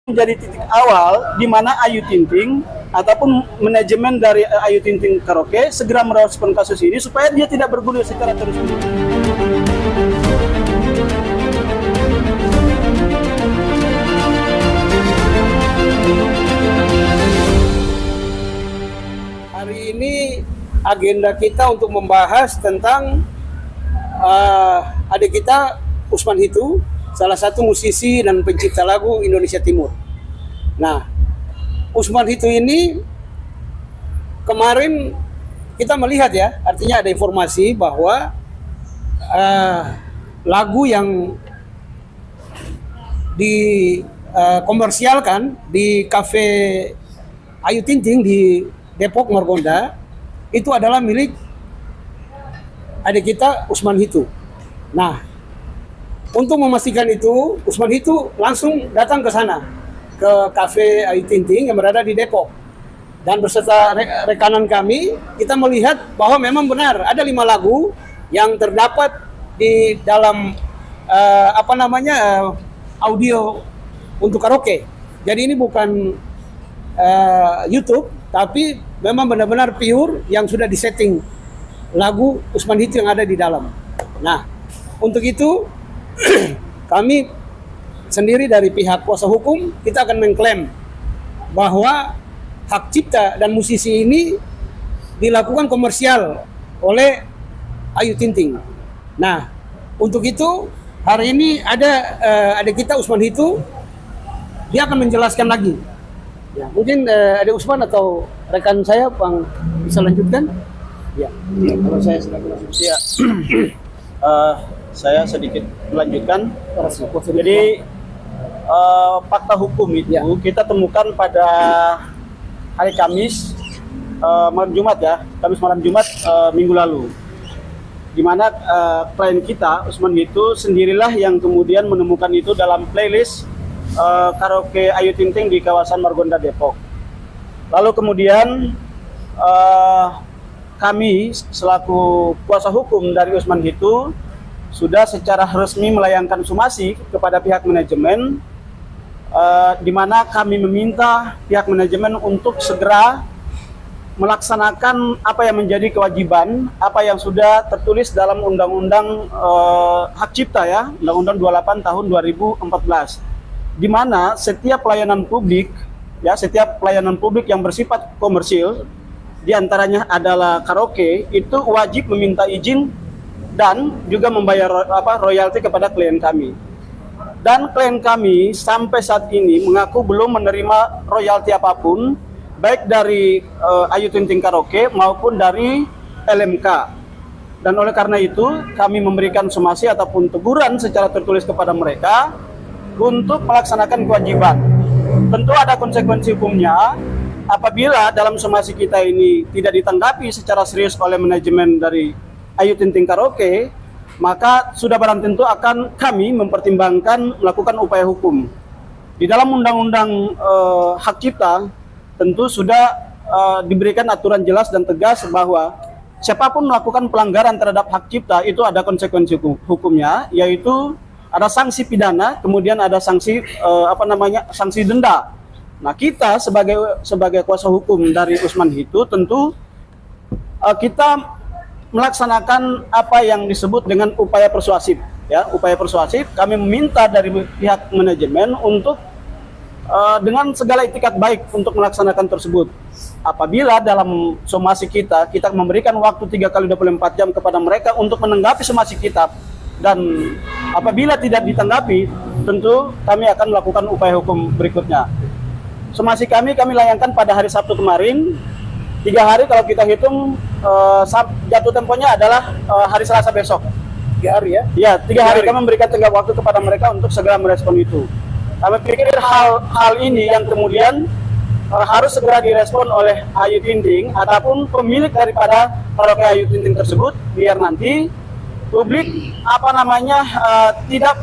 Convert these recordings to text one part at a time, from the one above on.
menjadi titik awal di mana Ayu Ting Ting ataupun manajemen dari Ayu Ting Ting Karaoke segera merespon kasus ini supaya dia tidak bergulir secara terus-menerus. Hari ini agenda kita untuk membahas tentang adik kita Usman Hitu, salah satu musisi dan pencipta lagu Indonesia Timur. Nah, Usman Hitu ini kemarin kita melihat ya, artinya ada informasi bahwa lagu yang dikomersialkan di kafe Ayu Ting Ting di Depok Margonda itu adalah milik adik kita Usman Hitu. Nah, untuk memastikan itu, Usman Hitu langsung datang ke sana, ke kafe Ayu Ting Ting yang berada di Depok. Dan berserta rekanan kami, kita melihat bahwa memang benar ada 5 lagu yang terdapat di dalam audio untuk karaoke. Jadi ini bukan YouTube, tapi memang benar-benar pure yang sudah disetting lagu Usman Hitu yang ada di dalam. Nah, untuk itu kami sendiri dari pihak kuasa hukum kita akan mengklaim bahwa hak cipta dan musisi ini dilakukan komersial oleh Ayu Ting Ting. Nah, untuk itu hari ini ada adik kita Usman Hitu, dia akan menjelaskan lagi. Ya, mungkin adik Usman atau rekan saya Bang bisa lanjutkan? Ya, kalau saya sedang ya. Saya sedikit melanjutkan. Jadi fakta hukum itu kita temukan pada hari Kamis malam Jumat ya, Kamis malam Jumat minggu lalu, di mana klien kita Usman Hitu sendirilah yang kemudian menemukan itu dalam playlist karaoke Ayu Ting Ting di kawasan Margonda Depok. Lalu kemudian kami selaku kuasa hukum dari Usman Hitu sudah secara resmi melayangkan somasi kepada pihak manajemen, di mana kami meminta pihak manajemen untuk segera melaksanakan apa yang menjadi kewajiban, apa yang sudah tertulis dalam Undang-Undang Hak Cipta ya, Undang-Undang 28 tahun 2014, di mana setiap pelayanan publik yang bersifat komersil, diantaranya adalah karaoke, itu wajib meminta izin dan juga membayar royalti kepada klien kami. Dan klien kami sampai saat ini mengaku belum menerima royalti apapun, baik dari Ayu Ting Ting Karaoke maupun dari LMK. Dan oleh karena itu kami memberikan somasi ataupun teguran secara tertulis kepada mereka untuk melaksanakan kewajiban. Tentu ada konsekuensi hukumnya apabila dalam somasi kita ini tidak ditanggapi secara serius oleh manajemen dari Ayu Ting Ting Karaoke, maka sudah barang tentu akan kami mempertimbangkan melakukan upaya hukum. Di dalam Undang-Undang Hak Cipta tentu sudah diberikan aturan jelas dan tegas bahwa siapapun melakukan pelanggaran terhadap hak cipta itu ada konsekuensi hukumnya, yaitu ada sanksi pidana, kemudian ada sanksi sanksi denda. Nah, kita sebagai kuasa hukum dari Usman Hitu tentu kita melaksanakan apa yang disebut dengan upaya persuasif ya, upaya persuasif. Kami meminta dari pihak manajemen untuk dengan segala itikat baik untuk melaksanakan tersebut. Apabila dalam somasi kita memberikan waktu 3 kali 24 jam kepada mereka untuk menanggapi somasi kita, dan apabila tidak ditanggapi, tentu kami akan melakukan upaya hukum berikutnya. Somasi kami layangkan pada hari Sabtu kemarin. 3 hari kalau kita hitung, jatuh temponya adalah hari Selasa besok. 3 hari ya? Ya, 3 hari kami memberikan tenggat waktu kepada mereka untuk segera merespon itu. Kami pikir hal ini yang kemudian harus segera direspon oleh Ayu Ting Ting ataupun pemilik daripada karaoke Ayu Ting Ting tersebut, biar nanti publik tidak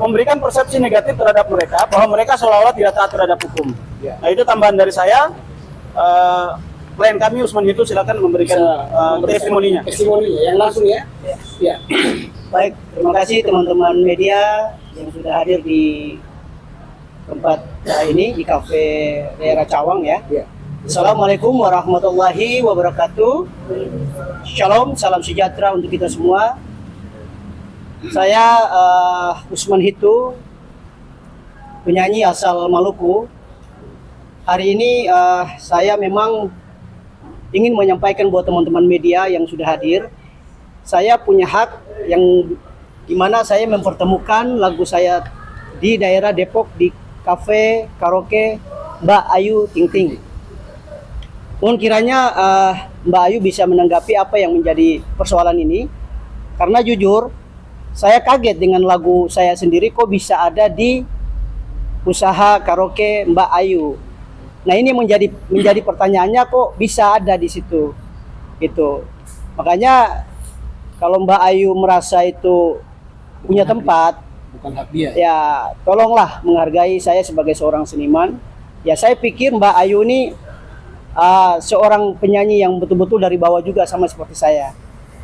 memberikan persepsi negatif terhadap mereka bahwa mereka seolah-olah tidak taat terhadap hukum. Ya. Nah, itu tambahan dari saya. Klien kami Usman Hitu silakan memberikan testimoninya. Testimoninya yang langsung ya. Ya. Baik, terima kasih teman-teman media yang sudah hadir di tempat ini di kafe daerah Cawang ya. Iya. Assalamualaikum warahmatullahi wabarakatuh. Shalom, salam sejahtera untuk kita semua. Saya Usman Hitu, penyanyi asal Maluku. Hari ini saya memang ingin menyampaikan buat teman-teman media yang sudah hadir. Saya punya hak yang dimana saya mempertemukan lagu saya di daerah Depok di kafe karaoke Mbak Ayu Ting Ting. Mohon kiranya Mbak Ayu bisa menanggapi apa yang menjadi persoalan ini. Karena jujur, saya kaget dengan lagu saya sendiri kok bisa ada di usaha karaoke Mbak Ayu. Nah ini menjadi pertanyaannya kok bisa ada di situ. Gitu. Makanya kalau Mbak Ayu merasa itu punya tempat, Bukan hak dia. ya tolonglah menghargai saya sebagai seorang seniman. Ya saya pikir Mbak Ayu ini seorang penyanyi yang betul-betul dari bawah juga sama seperti saya.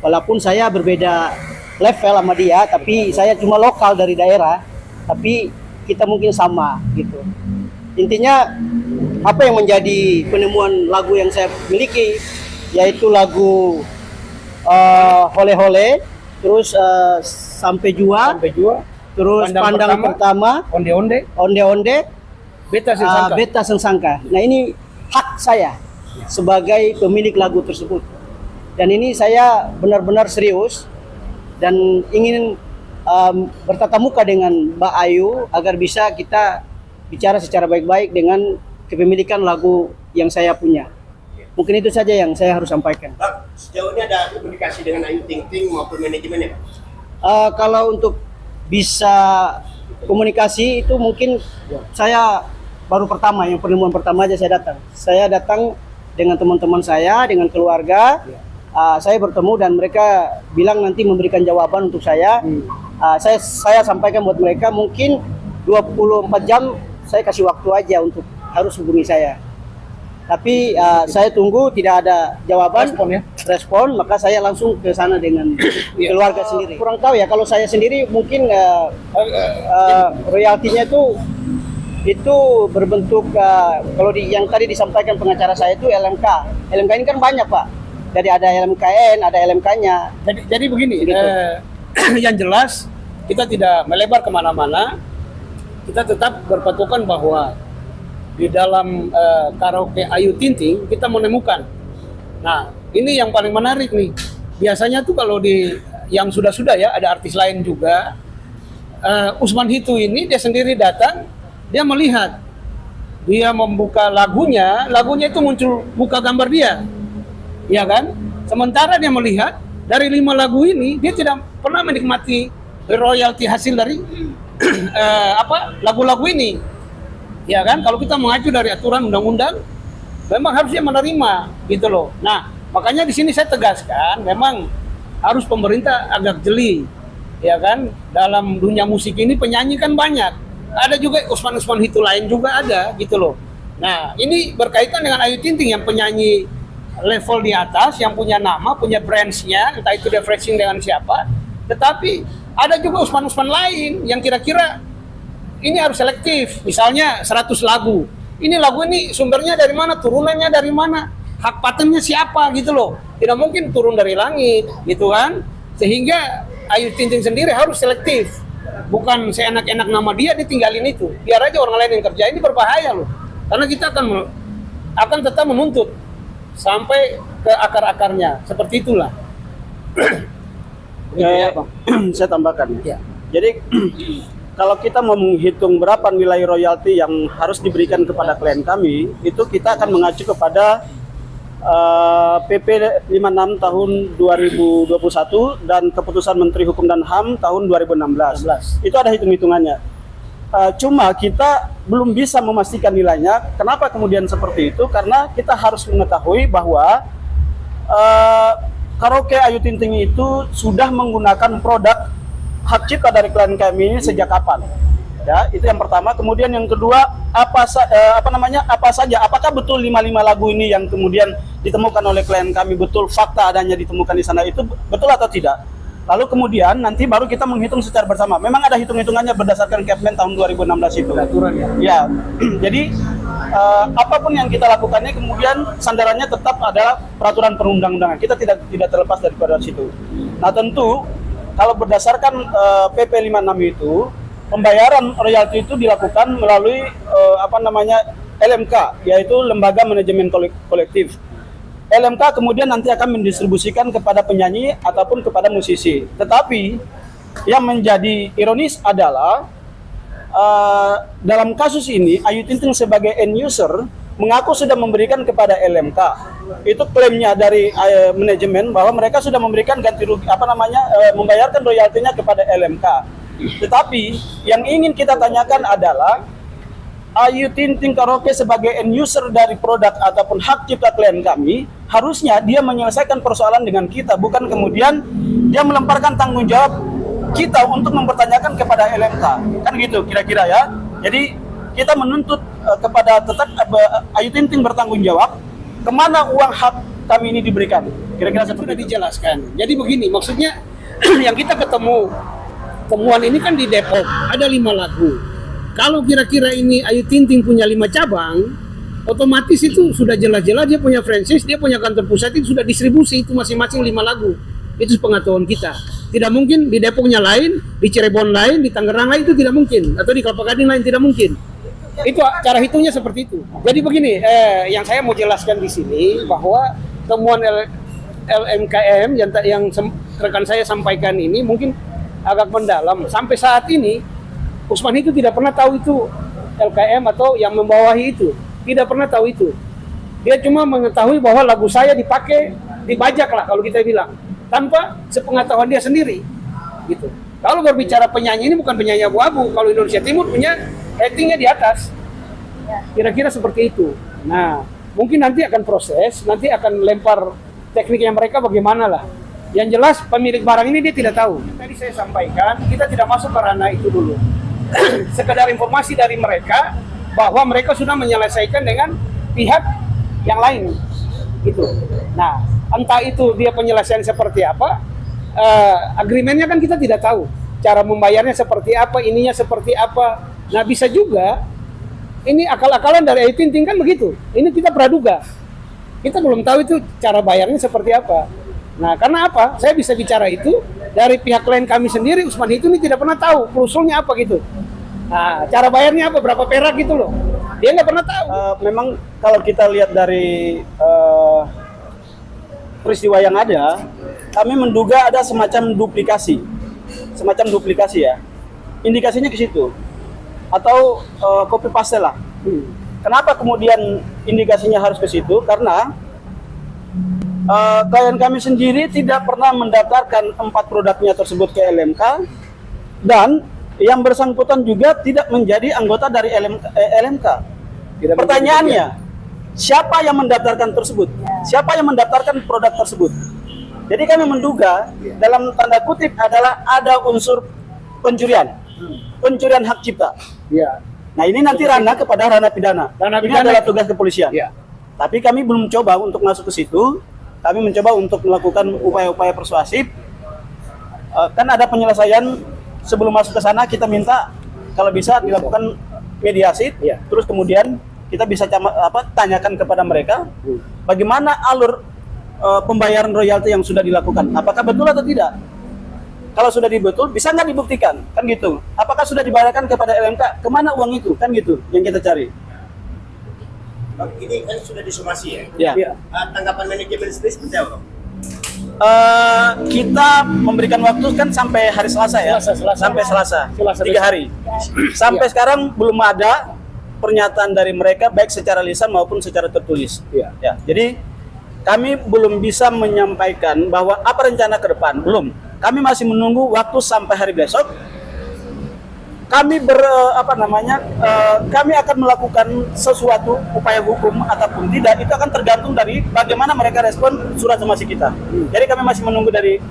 Walaupun saya berbeda level sama dia, tapi saya cuma lokal dari daerah, tapi kita mungkin sama gitu. Intinya apa yang menjadi penemuan lagu yang saya miliki, yaitu lagu Hole Hole, terus Sampai Jua, terus Pandang Pertama, Onde Onde, Onde Onde, Beta Sensangka. Beta Sensangka. Nah ini hak saya sebagai pemilik lagu tersebut. Dan ini saya benar-benar serius dan ingin bertatap muka dengan Mbak Ayu agar bisa kita bicara secara baik-baik dengan kepemilikan lagu yang saya punya. Mungkin itu saja yang saya harus sampaikan. Bang, sejauh ini ada komunikasi dengan Ayu Ting Ting maupun manajemennya? Kalau untuk bisa komunikasi itu mungkin saya baru pertama, yang penemuan pertama aja saya datang. Saya datang dengan teman-teman saya, dengan keluarga. Saya bertemu dan mereka bilang nanti memberikan jawaban untuk saya. Saya sampaikan buat mereka mungkin 24 jam saya kasih waktu aja untuk harus hubungi saya. Tapi saya tunggu tidak ada jawaban, respon, maka saya langsung ke sana dengan keluarga sendiri. Kurang tahu ya, kalau saya sendiri mungkin royaltinya itu berbentuk kalau yang tadi disampaikan pengacara saya itu LMK. LMK ini kan banyak Pak. Jadi ada LMKN, ada LMK-nya. Jadi begini, yang jelas kita tidak melebar kemana-mana. Kita tetap berpatokan bahwa di dalam karaoke Ayu Ting Ting kita menemukan. Nah, ini yang paling menarik nih. Biasanya tuh kalau di yang sudah-sudah ya ada artis lain juga. Usman Hitu ini dia sendiri datang, dia melihat, dia membuka lagunya itu muncul muka gambar dia, ya kan? Sementara dia melihat dari 5 lagu ini dia tidak pernah menikmati royalti hasil dari lagu-lagu ini. Ya kan, kalau kita mengacu dari aturan undang-undang, memang harusnya menerima gitu loh. Nah, makanya di sini saya tegaskan, memang harus pemerintah agak jeli, ya kan. Dalam dunia musik ini penyanyi kan banyak, ada juga Usman Hitu lain juga ada gitu loh. Nah, ini berkaitan dengan Ayu Ting Ting yang penyanyi level di atas, yang punya nama, punya brands-nya, entah itu dia flexing dengan siapa. Tetapi ada juga Usman lain yang kira-kira ini harus selektif. Misalnya 100 lagu. Ini lagu ini sumbernya dari mana, turunannya dari mana, hak patennya siapa gitu loh. Tidak mungkin turun dari langit gitu kan. Sehingga Ayu Ting Ting sendiri harus selektif. Bukan seenak-enak nama dia ditinggalin itu. Biar aja orang lain yang kerja. Ini berbahaya loh. Karena kita akan tetap menuntut sampai ke akar-akarnya. Seperti itulah. Saya tambahkan ya. Ya. Jadi kalau kita mau menghitung berapa nilai royalti yang harus diberikan kepada klien kami, itu kita akan mengacu kepada PP 56 tahun 2021 dan Keputusan Menteri Hukum dan HAM tahun 2016. Itu ada hitung-hitungannya. Cuma kita belum bisa memastikan nilainya. Kenapa kemudian seperti itu? Karena kita harus mengetahui bahwa karaoke Ayu Ting Ting itu sudah menggunakan produk hak cipta dari klien kami ini sejak kapan? Ya, itu yang pertama. Kemudian yang kedua, apa saja? Apakah betul 5 lagu ini yang kemudian ditemukan oleh klien kami betul fakta adanya ditemukan di sana itu betul atau tidak? Lalu kemudian nanti baru kita menghitung secara bersama. Memang ada hitung-hitungannya berdasarkan Kepmen tahun 2016 itu. Aturan ya. Ya, jadi apapun yang kita lakukannya kemudian sandarannya tetap adalah peraturan perundang-undangan. Kita tidak terlepas daripada situ. Nah tentu kalau berdasarkan PP 56 itu pembayaran royalti itu dilakukan melalui LMK, yaitu Lembaga Manajemen Kolektif. LMK kemudian nanti akan mendistribusikan kepada penyanyi ataupun kepada musisi. Tetapi yang menjadi ironis adalah dalam kasus ini Ayu Ting Ting sebagai end user mengaku sudah memberikan kepada LMK. Itu klaimnya dari manajemen bahwa mereka sudah memberikan ganti rugi membayarkan royaltinya kepada LMK. Tetapi yang ingin kita tanyakan adalah Ayu Ting Ting Karaoke sebagai end user dari produk ataupun hak cipta klien kami, harusnya dia menyelesaikan persoalan dengan kita, bukan kemudian dia melemparkan tanggung jawab kita untuk mempertanyakan kepada LMK. Kan gitu kira-kira ya. Jadi kita menuntut kepada tetap Ayu Ting Ting bertanggung jawab kemana uang hak kami ini diberikan. Kira-kira Sudah dijelaskan. Jadi begini, maksudnya yang kita temuan ini kan di Depok, ada 5 lagu. Kalau kira-kira ini Ayu Ting Ting punya 5 cabang, otomatis itu sudah jelas-jelas dia punya franchise, dia punya kantor pusat, itu sudah distribusi itu masing-masing 5 lagu. Itu pengetahuan kita. Tidak mungkin di Depoknya lain, di Cirebon lain, di Tangerang lain, itu tidak mungkin, atau di Kelapa Gading lain tidak mungkin. Itu cara hitungnya seperti itu. Jadi begini, yang saya mau jelaskan di sini bahwa temuan LMKM yang rekan saya sampaikan ini mungkin agak mendalam. Sampai saat ini Usman itu tidak pernah tahu itu LKM atau yang membawahi itu. Tidak pernah tahu itu. Dia cuma mengetahui bahwa lagu saya dipakai, dibajak lah kalau kita bilang. Tanpa sepengetahuan dia sendiri. Gitu. Kalau berbicara penyanyi ini bukan penyanyi abu-abu. Kalau Indonesia Timur punya ratingnya di atas. Kira-kira seperti itu. Nah, mungkin nanti akan proses, nanti akan lempar tekniknya mereka bagaimana lah. Yang jelas pemilik barang ini dia tidak tahu. Tadi saya sampaikan, kita tidak masuk ke ranah itu dulu. Sekedar informasi dari mereka bahwa mereka sudah menyelesaikan dengan pihak yang lain gitu. Nah, entah itu dia penyelesaian seperti apa, agreementnya kan kita tidak tahu, cara membayarnya seperti apa, ininya seperti apa. Nah, bisa juga ini akal-akalan dari Ayu Ting Ting kan begitu. Ini kita praduga, kita belum tahu itu cara bayarnya seperti apa. Nah, karena apa? Saya bisa bicara itu dari pihak klien kami sendiri. Usman itu ini tidak pernah tahu usulnya apa gitu. Nah, cara bayarnya apa? Berapa perak gitu loh. Dia nggak pernah tahu. Memang kalau kita lihat dari peristiwa yang ada, kami menduga ada semacam duplikasi ya. Indikasinya ke situ. Atau copy paste lah. Kenapa kemudian indikasinya harus ke situ? Karena klien kami sendiri tidak pernah mendaftarkan 4 produknya tersebut ke LMK, dan yang bersangkutan juga tidak menjadi anggota dari LMK. Pertanyaannya, siapa yang mendaftarkan tersebut? Siapa yang mendaftarkan produk tersebut? Jadi kami menduga dalam tanda kutip adalah ada unsur pencurian hak cipta. Ya. Nah, ini nanti ranah kepada ranah pidana. Ini adalah tugas kepolisian. Ya. Tapi kami belum coba untuk masuk ke situ. Kami mencoba untuk melakukan upaya-upaya persuasif. Kan ada penyelesaian sebelum masuk ke sana, kita minta kalau bisa dilakukan mediasi. Ya. Terus kemudian kita bisa tanyakan kepada mereka bagaimana alur pembayaran royalti yang sudah dilakukan. Apakah betul atau tidak? Kalau sudah betul, bisa nggak dibuktikan? Kan gitu. Apakah sudah dibayarkan kepada LMK? Kemana uang itu? Kan gitu yang kita cari. Ini kan sudah disomasi ya? Ya. Tanggapan manajemen sendiri seperti apa? Kita memberikan waktu kan sampai hari Selasa ya. Sampai Selasa. 3 hari. Sampai sekarang belum ada pernyataan dari mereka baik secara lisan maupun secara tertulis. Ya. Jadi kami belum bisa menyampaikan bahwa apa rencana ke depan. Belum. Kami masih menunggu waktu sampai hari besok. Kami kami akan melakukan sesuatu upaya hukum ataupun tidak, itu akan tergantung dari bagaimana mereka respon surat somasi kita. Jadi kami masih menunggu dari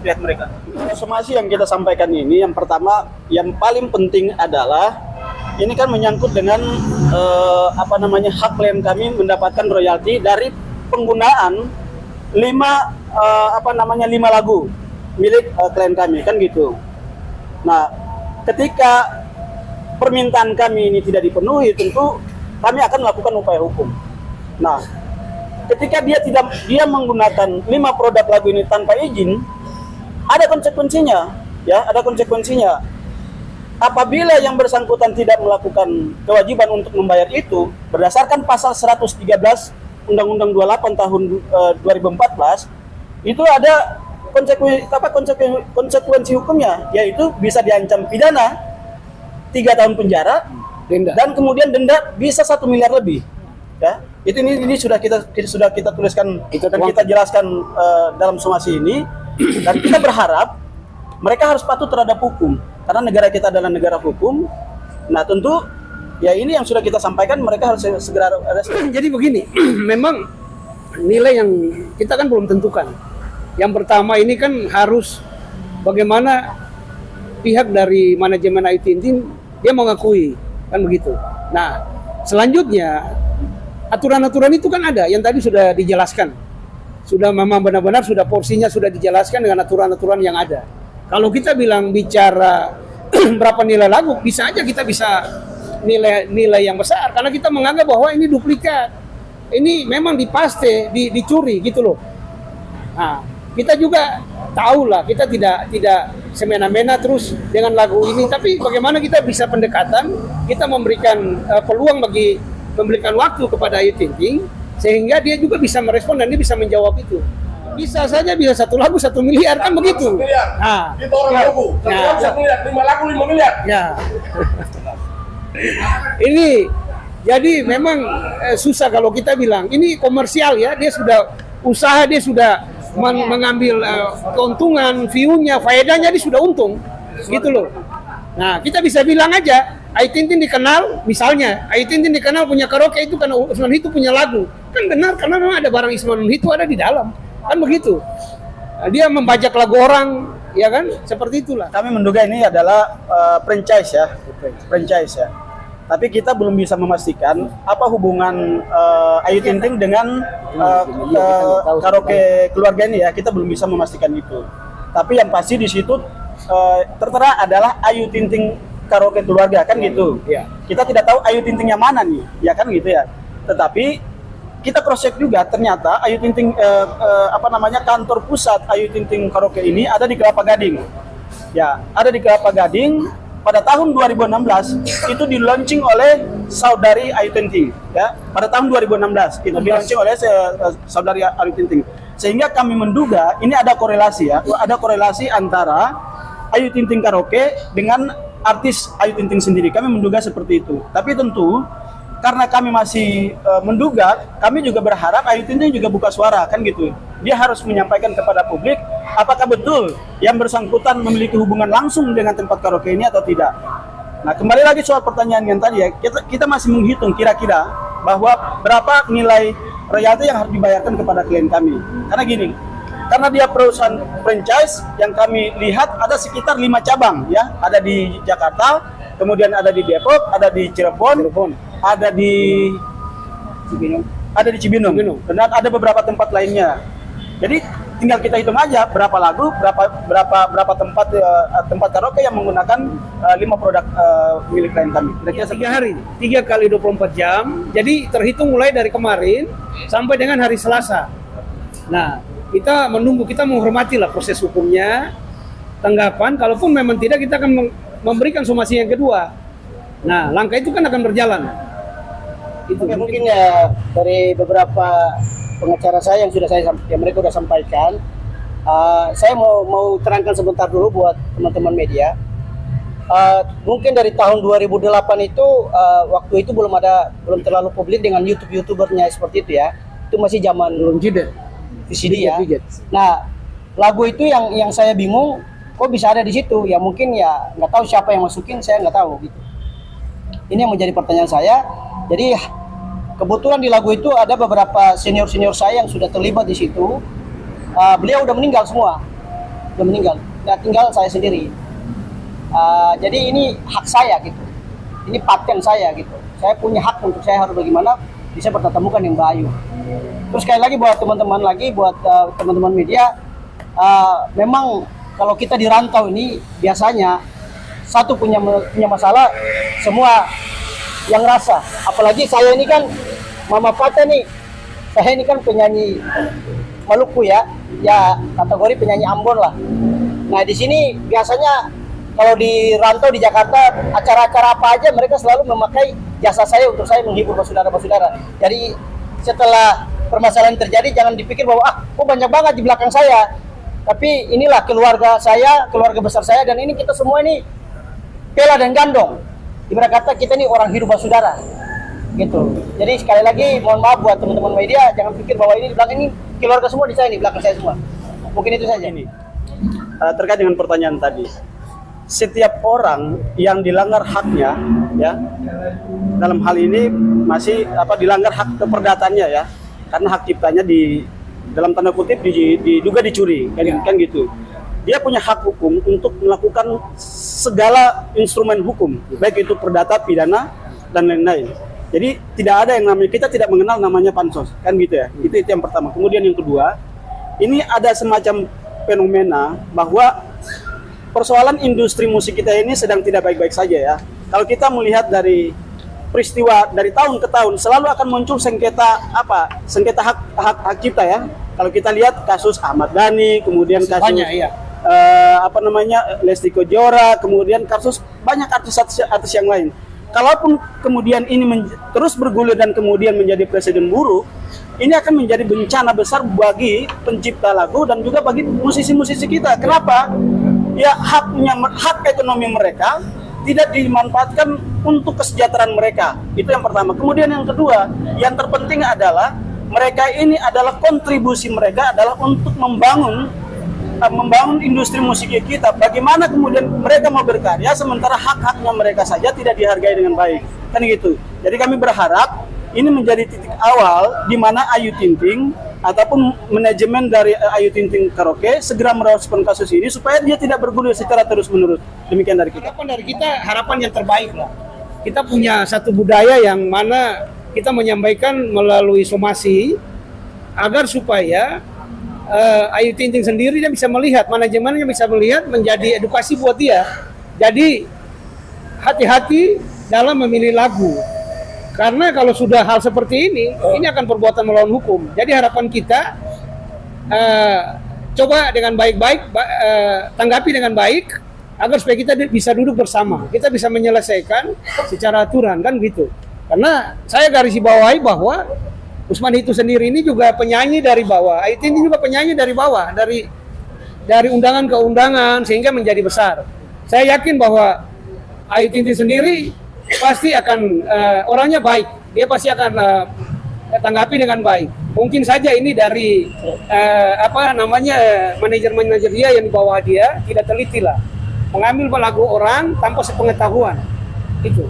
pihak mereka. Somasi yang kita sampaikan ini, yang pertama, yang paling penting adalah ini kan menyangkut dengan hak klien kami mendapatkan royalti dari penggunaan 5 lagu milik klien kami, kan gitu. Nah, ketika permintaan kami ini tidak dipenuhi, tentu kami akan melakukan upaya hukum. Nah, ketika dia menggunakan 5 produk lagu ini tanpa izin, ada konsekuensinya, ya, ada konsekuensinya. Apabila yang bersangkutan tidak melakukan kewajiban untuk membayar itu, berdasarkan pasal 113 Undang-Undang 28 tahun 2014, itu ada konsekuensi hukumnya, yaitu bisa diancam pidana 3 tahun penjara, Denda. dan kemudian denda bisa 1 miliar lebih. Ya, ini sudah kita tuliskan dan kita jelaskan dalam somasi ini, dan kita berharap mereka harus patuh terhadap hukum karena negara kita adalah negara hukum. Nah, tentu ya ini yang sudah kita sampaikan, mereka harus segera respect. Jadi begini, memang nilai yang kita kan belum tentukan. Yang pertama ini kan harus bagaimana pihak dari manajemen Ayu Ting Ting dia mengakui, kan begitu. Nah, selanjutnya aturan-aturan itu kan ada yang tadi sudah dijelaskan. Sudah memang benar-benar sudah porsinya sudah dijelaskan dengan aturan-aturan yang ada. Kalau kita bilang bicara berapa nilai lagu, bisa aja kita bisa nilai yang besar karena kita menganggap bahwa ini duplikat. Ini memang dipaste, dicuri gitu loh. Nah, kita juga tahu lah, kita tidak semena-mena terus dengan lagu ini, tapi bagaimana kita bisa pendekatan, kita memberikan peluang memberikan waktu kepada Ayu Ting Ting sehingga dia juga bisa merespon dan dia bisa menjawab itu. Bisa saja bisa 1 lagu 1 miliar kan begitu. 1 miliar. Nah, Itu orang lagu. 1 lagu 1 miliar, 5 lagu 5 miliar. ya. Ini jadi memang susah kalau kita bilang ini komersial ya, dia sudah usaha, dia sudah mengambil keuntungan, view-nya, faedahnya dia sudah untung, gitu loh. Nah, kita bisa bilang aja, Ayu Ting Ting dikenal, misalnya Ayu Ting Ting dikenal punya karaoke itu karena Usman Hitu punya lagu, kan benar karena memang ada barang Usman Hitu ada di dalam, kan begitu. Nah, dia membajak lagu orang, ya kan, seperti itulah. Kami menduga ini adalah franchise ya. Tapi kita belum bisa memastikan apa hubungan Ayu Ting Ting dengan karaoke keluarga ini ya. Kita belum bisa memastikan itu. Tapi yang pasti di situ tertera adalah Ayu Ting Ting karaoke keluarga, kan gitu. Ya. Kita tidak tahu Ayu Ting Ting yang mana nih, ya kan gitu ya. Tetapi kita cross check juga, ternyata Ayu Ting Ting kantor pusat Ayu Ting Ting karaoke ini ada di Kelapa Gading. Ya, ada di Kelapa Gading. Pada tahun 2016 itu di-launching oleh saudari Ayu Ting Ting, ya. Pada tahun 2016 itu di-launching oleh saudari Ayu Ting Ting. Sehingga kami menduga ini ada korelasi ya, ada korelasi antara Ayu Ting Ting karaoke dengan artis Ayu Ting Ting sendiri. Kami menduga seperti itu. Tapi tentu karena kami masih menduga, kami juga berharap Ayu Ting Ting juga buka suara, kan gitu. Dia harus menyampaikan kepada publik apakah betul yang bersangkutan memiliki hubungan langsung dengan tempat karaoke ini atau tidak. Nah, kembali lagi soal pertanyaan yang tadi ya, kita masih menghitung kira-kira bahwa berapa nilai royalti yang harus dibayarkan kepada klien kami. Karena gini, karena dia perusahaan franchise yang kami lihat ada sekitar 5 cabang ya, ada di Jakarta, kemudian ada di Depok, ada di Cirebon, ada di Cibinong, dan ada beberapa tempat lainnya. Jadi tinggal kita hitung aja berapa lagu, berapa tempat karaoke yang menggunakan 5 produk milik klien kami. Kira-kira 3 hari, 3 kali 24 jam. Jadi terhitung mulai dari kemarin sampai dengan hari Selasa. Nah, kita menunggu, kita menghormati lah proses hukumnya, tanggapan. Kalaupun memang tidak, kita akan memberikan somasi yang kedua. Nah, langkah itu kan akan berjalan. Itu mungkin ya dari beberapa pengacara saya yang mereka sudah sampaikan, saya mau terangkan sebentar dulu buat teman-teman media. Mungkin dari tahun 2008 itu waktu itu belum terlalu publik dengan YouTubernya seperti itu ya. Itu masih zaman belum jeda VCD ya. Nah, lagu itu yang saya bingung kok bisa ada di situ. Ya mungkin ya nggak tahu siapa yang masukin, saya nggak tahu gitu. Ini yang menjadi pertanyaan saya. Jadi kebetulan di lagu itu ada beberapa senior saya yang sudah terlibat di situ. Beliau udah meninggal semua, udah meninggal. Nah, tinggal saya sendiri. Jadi ini hak saya gitu. Ini paten saya gitu. Saya punya hak untuk saya harus bagaimana bisa bertatap muka dengan Mbak Ayu. Terus sekali lagi buat teman-teman media, memang kalau kita di rantau ini biasanya satu punya masalah, semua yang rasa. Apalagi saya ini kan Mama Fata nih, saya ini kan penyanyi Maluku ya kategori penyanyi Ambon lah. Nah di sini biasanya kalau di rantau di Jakarta acara-acara apa aja mereka selalu memakai jasa saya untuk saya menghibur saudara-saudara. Jadi setelah permasalahan terjadi jangan dipikir bahwa kok banyak banget di belakang saya. Tapi inilah keluarga saya, keluarga besar saya, dan ini kita semua ini pela dan gandong. Ibarat kata kita ini orang hidup saudara, gitu. Jadi sekali lagi mohon maaf buat teman-teman media, jangan pikir bahwa ini di belakang ini keluarga semua di saya, di belakang saya semua. Mungkin itu saja. Ini terkait dengan pertanyaan tadi, setiap orang yang dilanggar haknya, ya, dalam hal ini masih dilanggar hak keperdataannya ya, karena hak ciptanya dalam tanda kutip diduga dicuri, kan gitu. Dia punya hak hukum untuk melakukan segala instrumen hukum, baik itu perdata, pidana, dan lain-lain. Jadi tidak ada yang namanya, kita tidak mengenal namanya pansos, kan gitu ya. Itu yang pertama. Kemudian yang kedua, ini ada semacam fenomena bahwa persoalan industri musik kita ini sedang tidak baik-baik saja ya. Kalau kita melihat dari peristiwa dari tahun ke tahun selalu akan muncul sengketa hak cipta ya. Kalau kita lihat kasus Ahmad Dhani, kemudian kasus banyak, iya. Lesti Kejora, kemudian kasus banyak artis yang lain. Kalaupun kemudian ini terus bergulir dan kemudian menjadi presiden buruk, ini akan menjadi bencana besar bagi pencipta lagu dan juga bagi musisi-musisi kita. Kenapa? Ya hak ekonomi mereka tidak dimanfaatkan untuk kesejahteraan mereka. Itu yang pertama. Kemudian yang kedua, yang terpenting adalah mereka ini adalah kontribusi mereka adalah untuk membangun industri musik kita. Bagaimana kemudian mereka mau berkarya sementara hak-haknya mereka saja tidak dihargai dengan baik, kan gitu. Jadi kami berharap ini menjadi titik awal di mana Ayu Ting Ting ataupun manajemen dari Ayu Ting Ting Karaoke segera merespon kasus ini supaya dia tidak bergulir secara terus-menerus. Demikian dari kita. Harapan dari kita, harapan yang terbaik lah. Kita punya satu budaya yang mana kita menyampaikan melalui somasi agar supaya Ayu Ting Ting sendiri dia bisa melihat, manajemennya bisa melihat, menjadi edukasi buat dia. Jadi hati-hati dalam memilih lagu. Karena kalau sudah hal seperti ini akan perbuatan melawan hukum. Jadi harapan kita coba dengan baik-baik, tanggapi dengan baik, agar supaya kita bisa duduk bersama. Kita bisa menyelesaikan secara aturan, kan gitu. Karena saya garis bawahi bahwa Usman Hitu sendiri ini juga penyanyi dari bawah. Ayu Ting Ting juga penyanyi dari bawah, dari undangan ke undangan sehingga menjadi besar. Saya yakin bahwa Ayu Ting Ting sendiri pasti akan orangnya baik. Dia pasti akan tanggapi dengan baik. Mungkin saja ini dari manajer dia yang di bawah dia tidak teliti lah, mengambil lagu orang tanpa sepengetahuan. Itu.